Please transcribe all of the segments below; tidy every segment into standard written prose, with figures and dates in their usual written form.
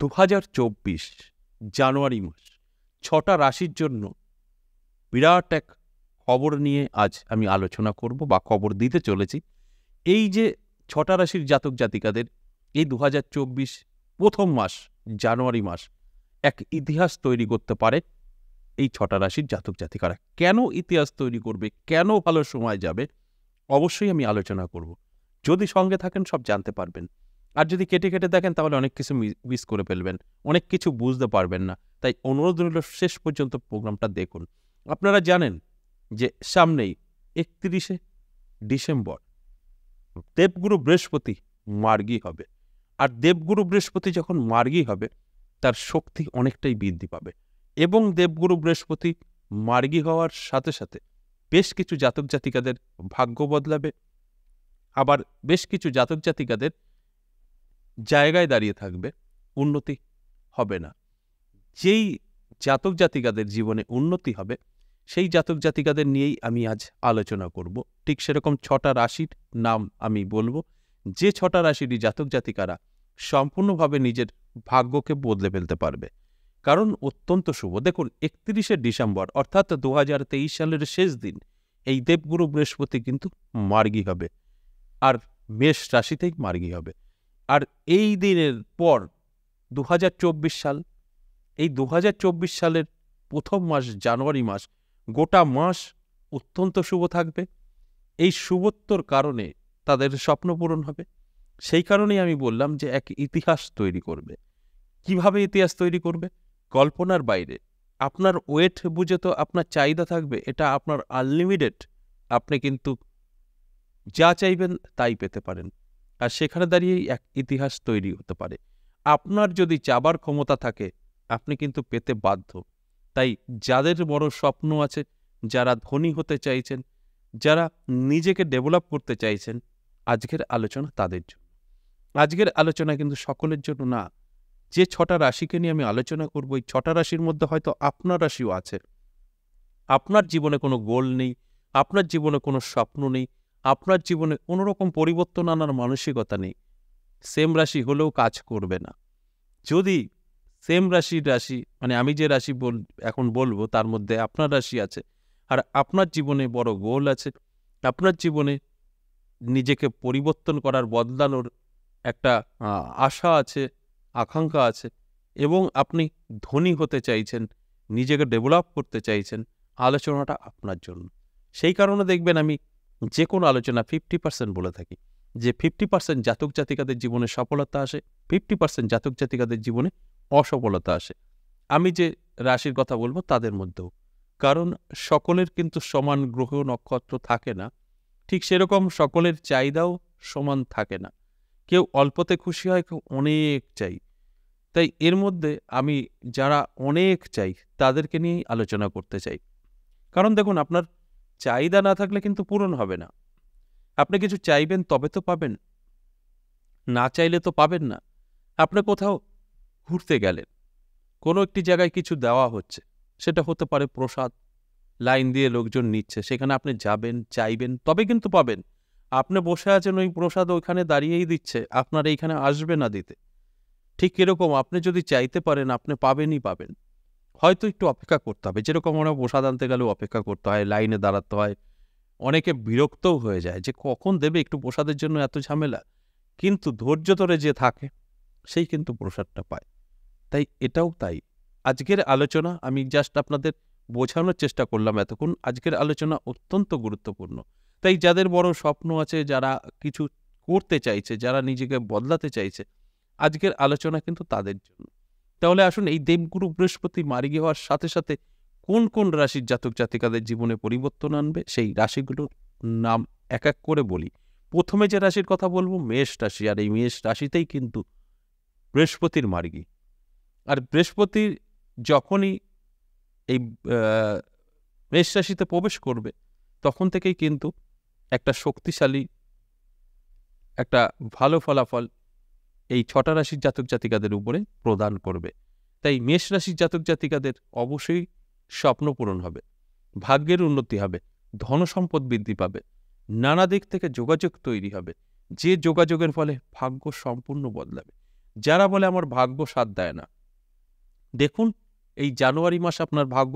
2024 জানুয়ারি মাস 6টা রাশির জন্য বিরাট এক খবর নিয়ে আজ আমি আলোচনা করব বা খবর দিতে চলেছি। এই যে 6টা রাশির জাতক জাতিকাদের এই 2024 প্রথম মাস জানুয়ারি মাস এক ইতিহাস তৈরি করতে পারে এই 6টা রাশির জাতক জাতিকারা। কেন ইতিহাস তৈরি করবে, কেন ভালো সময় যাবে, অবশ্যই আমি আলোচনা করব। যদি সঙ্গে থাকেন সব জানতে পারবেন, আর যদি কেটে কেটে দেখেন তাহলে অনেক কিছু মিস করে ফেলবেন, অনেক কিছু বুঝতে পারবেন না। তাই অনুরোধ রইল শেষ পর্যন্ত প্রোগ্রামটা দেখুন। আপনারা জানেন যে সামনেই 31শে ডিসেম্বর দেবগুরু বৃহস্পতি মার্গী হবে, আর দেবগুরু বৃহস্পতি যখন মার্গী হবে তার শক্তি অনেকটাই বৃদ্ধি পাবে, এবং দেবগুরু বৃহস্পতি মার্গী হওয়ার সাথে সাথে বেশ কিছু জাতক জাতিকাদের ভাগ্য বদলাবে, আবার বেশ কিছু জাতক জাতিকাদের জায়গায় দাঁড়িয়ে থাকবে, উন্নতি হবে না। যেই জাতক জাতিকাদের জীবনে উন্নতি হবে সেই জাতক জাতিকাদের নিয়েই আমি আজ আলোচনা করব। ঠিক সেরকম 6টা রাশির নাম আমি বলবো, যে 6টা রাশিরই জাতক জাতিকারা সম্পূর্ণভাবে নিজের ভাগ্যকে বদলে ফেলতে পারবে। কারণ অত্যন্ত শুভ। দেখুন, 31শে ডিসেম্বর অর্থাৎ 2023 সালের শেষ দিন এই দেবগুরু বৃহস্পতি কিন্তু মার্গী হবে, আর মেষ রাশিতেই মার্গী হবে। আর এই দিনের পর 2024 সাল, এই 2024 সালের প্রথম মাস জানুয়ারি মাস গোটা মাস অত্যন্ত শুভ থাকবে। এই শুভত্বর কারণে তাদের স্বপ্ন পূরণ হবে। সেই কারণেই আমি বললাম যে এক ইতিহাস তৈরি করবে। কিভাবে ইতিহাস তৈরি করবে? কল্পনার বাইরে। আপনার ওয়েট বুঝে তো আপনার চাহিদা থাকবে, এটা আপনার আনলিমিটেড। আপনি কিন্তু যা চাইবেন তাই পেতে পারেন, আর সেখানে দাঁড়িয়েই এক ইতিহাস তৈরি হতে পারে। আপনার যদি চাবার ক্ষমতা থাকে আপনি কিন্তু পেতে বাধ্য। তাই যাদের বড় স্বপ্ন আছে, যারা ধনী হতে চাইছেন, যারা নিজেকে ডেভেলপ করতে চাইছেন, আজকের আলোচনা তাদের জন্য। আজকের আলোচনা কিন্তু সকলের জন্য না। যে 6টা রাশিকে নিয়ে আমি আলোচনা করব, এই 6টা রাশির মধ্যে হয়তো আপনার রাশিও আছে। আপনার জীবনে কোনো গোল নেই, আপনার জীবনে কোনো স্বপ্ন নেই, আপনার জীবনে কোনো রকম পরিবর্তন আনার মানসিকতা নেই, সেম রাশি হলেও কাজ করবে না। যদি সেম রাশি মানে আমি যে রাশি এখন বলবো তার মধ্যে আপনার রাশি আছে, আর আপনার জীবনে বড় গোল আছে, আপনার জীবনে নিজেকে পরিবর্তন করার, বদলানোর একটা আশা আছে, আকাঙ্ক্ষা আছে, এবং আপনি ধনী হতে চাইছেন, নিজেকে ডেভেলপ করতে চাইছেন, আলোচনাটা আপনার জন্য। সেই কারণে দেখবেন আমি যে কোনো আলোচনা 50% বলে থাকি যে 50% জাতক জাতিকাদের জীবনে সফলতা আসে, 50% জাতক জাতিকাদের জীবনে অসফলতা আসে। আমি যে রাশির কথা বলবো তাদের মধ্যেও, কারণ সকলের কিন্তু সমান গ্রহ নক্ষত্র থাকে না, ঠিক সেরকম সকলের চাহিদাও সমান থাকে না। কেউ অল্পতে খুশি হয়, কেউ অনেক চাই। তাই এর মধ্যে আমি যারা অনেক চাই তাদেরকে নিয়েই আলোচনা করতে চাই। কারণ দেখুন, আপনার চাহিদা না থাকলে কিন্তু পূরণ হবে না। আপনি কিছু চাইবেন তবে তো পাবেন, না চাইলে তো পাবেন না। আপনি কোথাও ঘুরতে গেলেন, কোনো একটি জায়গায় কিছু দেওয়া হচ্ছে, সেটা হতে পারে প্রসাদ, লাইন দিয়ে লোকজন নিচ্ছে, সেখানে আপনি যাবেন, চাইবেন, তবে কিন্তু পাবেন। আপনি বসে আছেন, ওই প্রসাদ ওইখানে দাঁড়িয়েই দিচ্ছে, আপনার এইখানে আসবে না দিতে। ঠিক এরকম আপনি যদি চাইতে পারেন আপনি পাবেনই পাবেন, হয়তো একটু অপেক্ষা করতে হবে। যেরকম আমরা প্রসাদ আনতে গেলেও অপেক্ষা করতে হয়, লাইনে দাঁড়াতে হয়, অনেকে বিরক্তও হয়ে যায় যে কখন দেবে, একটু প্রসাদের জন্য এত ঝামেলা। কিন্তু ধৈর্য ধরে যে থাকে সেই কিন্তু প্রসাদটা পায়। তাই এটাও তাই। আজকের আলোচনা আমি জাস্ট আপনাদের বোঝানোর চেষ্টা করলাম এতক্ষণ। আজকের আলোচনা অত্যন্ত গুরুত্বপূর্ণ। তাই যাদের বড় স্বপ্ন আছে, যারা কিছু করতে চাইছে, যারা নিজেকে বদলাতে চাইছে, আজকের আলোচনা কিন্তু তাদের জন্য। তাহলে আসুন, এই দেবগুরু বৃহস্পতি মার্গী হওয়ার সাথে সাথে কোন কোন রাশির জাতক জাতিকাদের জীবনে পরিবর্তন আনবে সেই রাশিগুলোর নাম এক এক করে বলি। প্রথমে যে রাশির কথা বলবো মেষ রাশি, আর এই মেষ রাশিতেই কিন্তু বৃহস্পতির মার্গী। আর বৃহস্পতি যখনই এই মেষ রাশিতে প্রবেশ করবে তখন থেকেই কিন্তু একটা শক্তিশালী, একটা ভালো ফলাফল এই 6টা রাশির জাতক জাতিকাদের উপরে প্রদান করবে। তাই মেষ রাশির জাতক জাতিকাদের অবশ্যই স্বপ্ন পূরণ হবে, ভাগ্যের উন্নতি হবে, ধনসম্পদ বৃদ্ধি পাবে, নানা দিক থেকে যোগাযোগ তৈরি হবে, যে যোগাযোগের ফলে ভাগ্য সম্পূর্ণ বদলাবে। যারা বলে আমার ভাগ্য সাথ দেয় না, দেখুন এই জানুয়ারি মাস আপনার ভাগ্য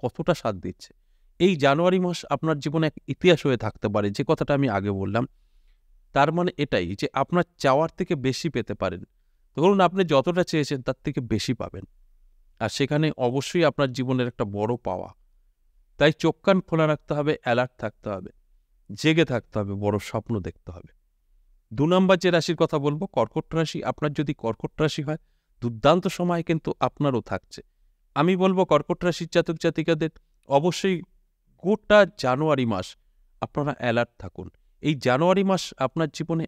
কতটা সাথ দিচ্ছে। এই জানুয়ারি মাস আপনার জীবনে এক ইতিহাস হয়ে থাকতে পারে, যে কথাটা আমি আগে বললাম। তার মানে এটাই যে আপনার চাওয়ার থেকে বেশি পেতে পারেন। ধরুন আপনি যতটা চেয়েছেন তার থেকে বেশি পাবেন, আর সেখানে অবশ্যই আপনার জীবনের একটা বড় পাওয়া। তাই চোখ কান খোলা রাখতে হবে, অ্যালার্ট থাকতে হবে, জেগে থাকতে হবে, বড় স্বপ্ন দেখতে হবে। ২ নম্বর যে রাশির কথা বলবো, কর্কট রাশি। আপনার যদি কর্কট রাশি হয়, দুর্দান্ত সময় কিন্তু আপনারও থাকছে। আমি বলবো কর্কট রাশির জাতক জাতিকাদের অবশ্যই গোটা জানুয়ারি মাস আপনারা অ্যালার্ট থাকুন। এই জানুয়ারি মাস আপনার জীবনে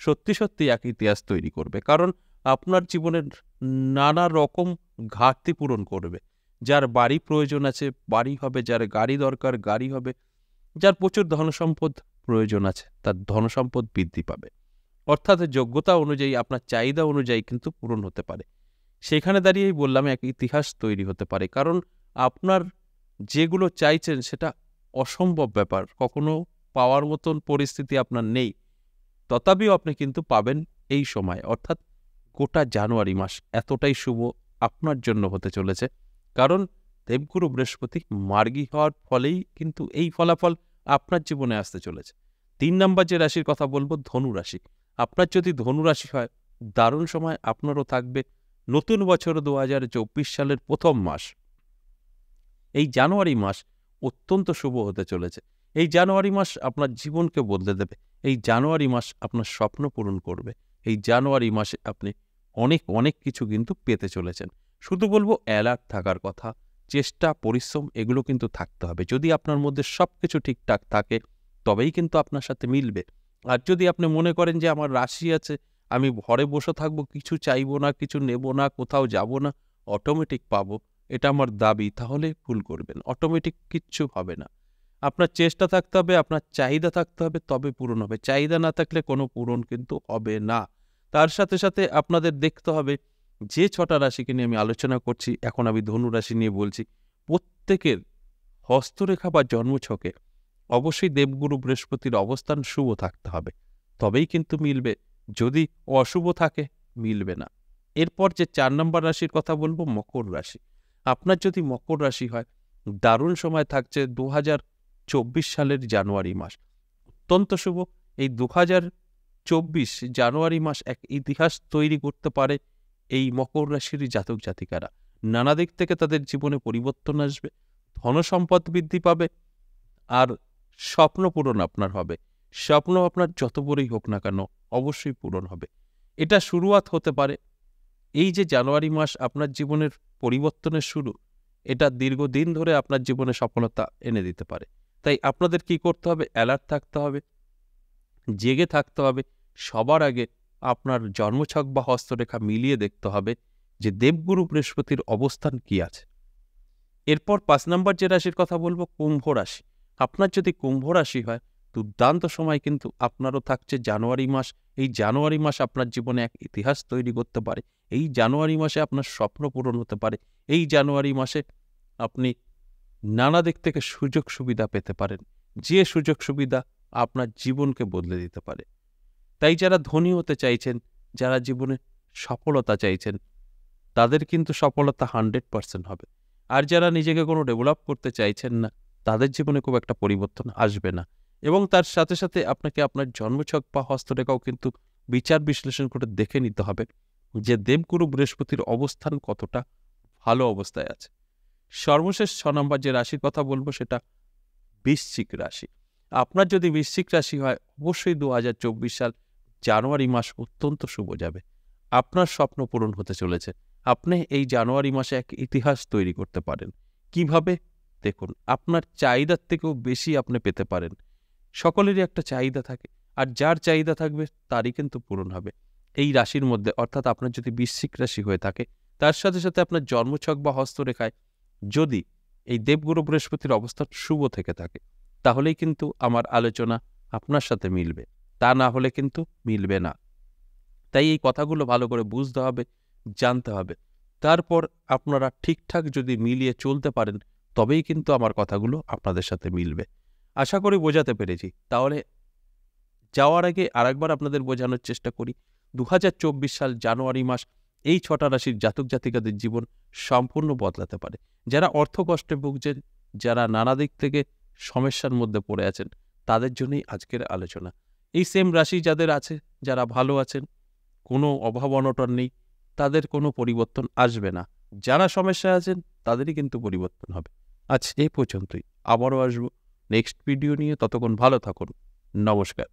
সত্যি সত্যি এক ইতিহাস তৈরি করবে, কারণ আপনার জীবনের নানা রকম ঘাটতি পূরণ করবে। যার বাড়ি প্রয়োজন আছে বাড়ি হবে, যার গাড়ি দরকার গাড়ি হবে, যার প্রচুর ধনসম্পদ প্রয়োজন আছে তার ধনসম্পদ বৃদ্ধি পাবে। অর্থাৎ যোগ্যতা অনুযায়ী, আপনার চাহিদা অনুযায়ী কিন্তু পূরণ হতে পারে। সেখানে দাঁড়িয়েই বললাম এক ইতিহাস তৈরি হতে পারে, কারণ আপনার যেগুলো চাইছেন সেটা অসম্ভব ব্যাপার, কখনো পাওয়ার মতন পরিস্থিতি আপনার নেই, তথাপিও আপনি কিন্তু পাবেন এই সময়। অর্থাৎ গোটা জানুয়ারি মাস এতটাই শুভ আপনার জন্য হতে চলেছে, কারণ দেবগুরু বৃহস্পতি মার্গী হওয়ার ফলেই কিন্তু এই ফলাফল আপনার জীবনে আসতে চলেছে। ৩ নম্বর যে রাশির কথা বলবো, ধনু রাশি। আপনার যদি ধনু রাশি হয়, দারুণ সময় আপনারও থাকবে। নতুন বছর ২০২৪ সালের প্রথম মাস, এই জানুয়ারি মাস অত্যন্ত শুভ হতে চলেছে। এই জানুয়ারি মাস আপনার জীবনকে বদলে দেবে। এই জানুয়ারি মাস আপনার স্বপ্ন পূরণ করবে। এই জানুয়ারি মাসে আপনি অনেক অনেক কিছু কিন্তু পেতে চলেছেন। শুধু বলবো অ্যালার্ট থাকার কথা, চেষ্টা পরিশ্রম এগুলো কিন্তু থাকতে হবে। যদি আপনার মধ্যে সব কিছু ঠিকঠাক থাকে তবেই কিন্তু আপনার সাথে মিলবে। আর যদি আপনি মনে করেন যে আমার রাশি আছে, আমি ঘরে বসে থাকবো, কিছু চাইবো না, কিছু নেব না, কোথাও যাব না, অটোমেটিক পাবো, এটা আমার দাবি, তাহলে ভুল করবেন। অটোমেটিক কিচ্ছু হবে না। আপনার চেষ্টা থাকতে হবে, আপনার চাহিদা থাকতে হবে, তবে পূরণ হবে। চাহিদা না থাকলে কোনো পূরণ কিন্তু হবে না। তার সাথে সাথে আপনাদের দেখতে হবে, যে ৬টা রাশিকে নিয়ে আমি আলোচনা করছি, এখন আমি ধনু রাশি নিয়ে বলছি, প্রত্যেকের হস্তরেখা বা জন্মছকে অবশ্যই দেবগুরু বৃহস্পতির অবস্থান শুভ থাকতে হবে, তবেই কিন্তু মিলবে। যদি অশুভ থাকে মিলবে না। এরপর যে ৪ নম্বর রাশির কথা বলবো, মকর রাশি। আপনার যদি মকর রাশি হয়, দারুণ সময় থাকছে ২০২৪ সালের জানুয়ারি মাস, অত্যন্ত শুভ। এই ২০২৪ জানুয়ারি মাস এক ইতিহাস তৈরি করতে পারে এই মকর রাশির জাতক জাতিকারা। নানা দিক থেকে তাদের জীবনে পরিবর্তন আসবে, ধনসম্পদ বৃদ্ধি পাবে, আর স্বপ্ন পূরণ আপনার হবে। স্বপ্ন আপনার যত বড়ই হোক না কেন অবশ্যই পূরণ হবে। এটা শুরুয়াত হতে পারে। এই যে জানুয়ারি মাস আপনার জীবনের পরিবর্তনের শুরু, এটা দীর্ঘদিন ধরে আপনার জীবনে সফলতা এনে দিতে পারে। তাই আপনাদের কি করতে হবে? অ্যালার্ট থাকতে হবে, জেগে থাকতে হবে। সবার আগে আপনার জন্মছক বা হস্তরেখা মিলিয়ে দেখতে হবে যে দেবগুরু বৃহস্পতির অবস্থান কি আছে। এরপর ৫ নম্বর যে রাশির কথা বলবো, কুম্ভ রাশি। আপনার যদি কুম্ভ রাশি হয়, দুর্দান্ত সময় কিন্তু আপনারও থাকছে জানুয়ারি মাস। এই জানুয়ারি মাস আপনার জীবনে এক ইতিহাস তৈরি করতে পারে। এই জানুয়ারি মাসে আপনার স্বপ্ন পূরণ হতে পারে। এই জানুয়ারি মাসে আপনি নানা দিক থেকে সুযোগ সুবিধা পেতে পারেন, যে সুযোগ সুবিধা আপনার জীবনকে বদলে দিতে পারে। তাই যারা ধনী হতে চাইছেন, যারা জীবনে সফলতা চাইছেন, তাদের কিন্তু সফলতা 100% হবে। আর যারা নিজেকে কোনো ডেভেলপ করতে চাইছেন না, তাদের জীবনে খুব একটা পরিবর্তন আসবে না। এবং তার সাথে সাথে আপনাকে আপনার জন্মছক বা হস্তরেখাও কিন্তু বিচার বিশ্লেষণ করে দেখে নিতে হবে যে দেবগুরু বৃহস্পতির অবস্থান কতটা ভালো অবস্থায় আছে। সর্বশেষ ৬ নম্বর যে রাশির কথা বলবো, সেটা বৃশ্চিক রাশি। আপনার যদি বৃশ্চিক রাশি হয়, অবশ্যই ২০২৪ সাল জানুয়ারি মাস অত্যন্ত শুভ যাবে। আপনার স্বপ্ন পূরণ হতে চলেছে। আপনি এই জানুয়ারি মাসে এক ইতিহাস তৈরি করতে পারেন। কিভাবে? দেখুন, আপনার চাহিদার থেকেও বেশি আপনি পেতে পারেন। সকলেরই একটা চাহিদা থাকে, আর যার চাহিদা থাকবে তারই কিন্তু পূরণ হবে। এই রাশির মধ্যে, অর্থাৎ আপনার যদি বৃশ্চিক রাশি হয়ে থাকে, তার সাথে সাথে আপনার জন্মছক বা হস্তরেখায় যদি এই দেবগুরু বৃহস্পতির অবস্থান শুভ থেকে থাকে, তাহলেই কিন্তু আমার আলোচনা আপনার সাথে মিলবে। তা না হলে কিন্তু মিলবে না। তাই এই কথাগুলো ভালো করে বুঝতে হবে, জানতে হবে। তারপর আপনারা ঠিকঠাক যদি মিলিয়ে চলতে পারেন, তবেই কিন্তু আমার কথাগুলো আপনাদের সাথে মিলবে। আশা করি বোঝাতে পেরেছি। তাহলে যাওয়ার আগে আরেকবার আপনাদের বোঝানোর চেষ্টা করি। ২০২৪ সাল জানুয়ারি মাস এই 6টা রাশির জাতক জাতিকাদের জীবন সম্পূর্ণ বদলাতে পারে। যারা অর্থকষ্টে ভুগছেন, যারা নানা দিক থেকে সমস্যার মধ্যে পড়ে আছেন, তাদের জন্যই আজকের আলোচনা। এই সেম রাশি যাদের আছে, যারা ভালো আছেন, কোনো অভাব অনটন নেই, তাদের কোনো পরিবর্তন আসবে না। যারা সমস্যায় আছেন তাদেরই কিন্তু পরিবর্তন হবে। আজ এই পর্যন্তই। আবারও আসবো নেক্সট ভিডিও নিয়ে। ততক্ষণ ভালো থাকুন। নমস্কার।